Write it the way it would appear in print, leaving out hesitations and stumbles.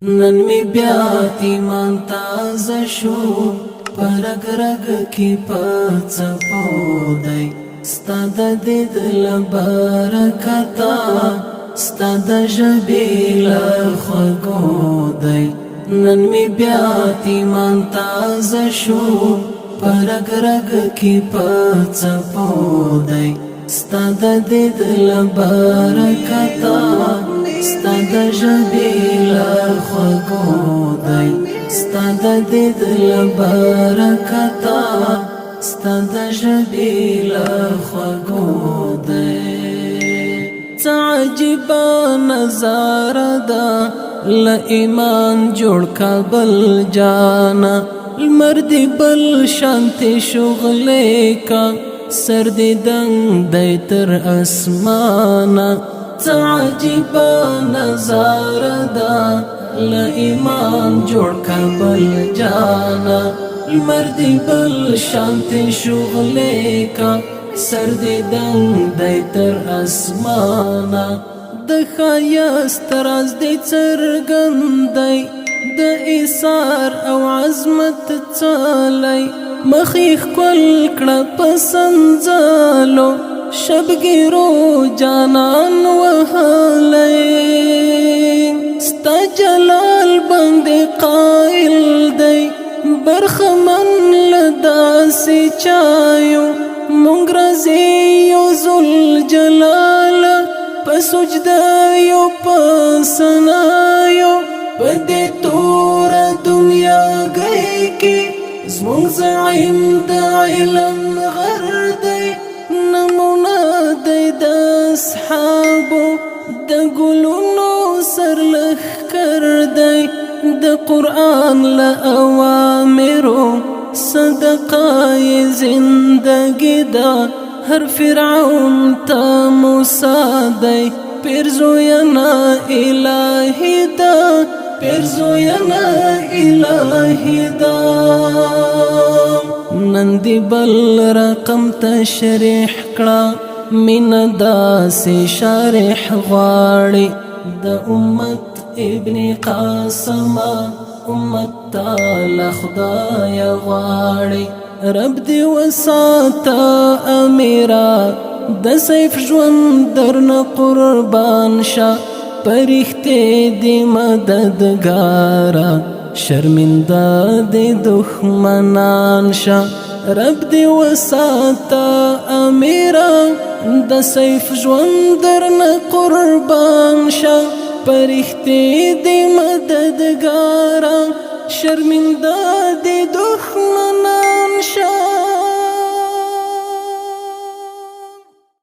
نن می بیا ایمان تازه شو پرګ رګ کی پڅپو دی ستاد دید لبرکتا ستاد جبیل خگو دی نن می بیا ایمان تازه شو پرګ رګ کی پڅپو دی ستاد دید لبرکتا ستاد جبیل خگو دی ستاد دید لبرکتا ستاد جبیل خگو دی تعجبا نظاره دا لایمان جوړ کابل جانا المرد بل شانتی شغلے کا سرد دنگ دی تر اسمانا تعجبا نظاره دا لایمان جوړ کابل جانا المرد بل شانتی شغلے کا سرد دنگ دی تر اسمانا د خایست راز دی څرګندی د ایثار او عظمت چالی مخیخ کل کړه پسنځالو شبګیرو جانان وهلی ستا جلال باندې قائل دی برخمن لداسې چایو مونږ راځي یو ذل جلال په سجده یو په ثنایو په دې تور دنیا گئی کې زمونږ زعیم د علم غر دی نمونه دی د اصحابو د ګلونو سرلښکر دی د قرآن له اوامرو صدقای زندگی دا هر فرعون تا موسی دی پیرزوینا الہی دا پیرزوینا الہی دا نندی بل رقم تشریح کړه من داسې شارح غواړي د امت ابن قاسم امت تعالی خدای غواړي رب دی وساته امیرا د سیف ژوند درنه قربان شه پرښتې دی مددګارا شرمنده دی دښمنان شه رب دی وساته امیرا د سیف ژوند درنه قربان شه پرښتې دی مددګارا شرمنده دی دښمنان شه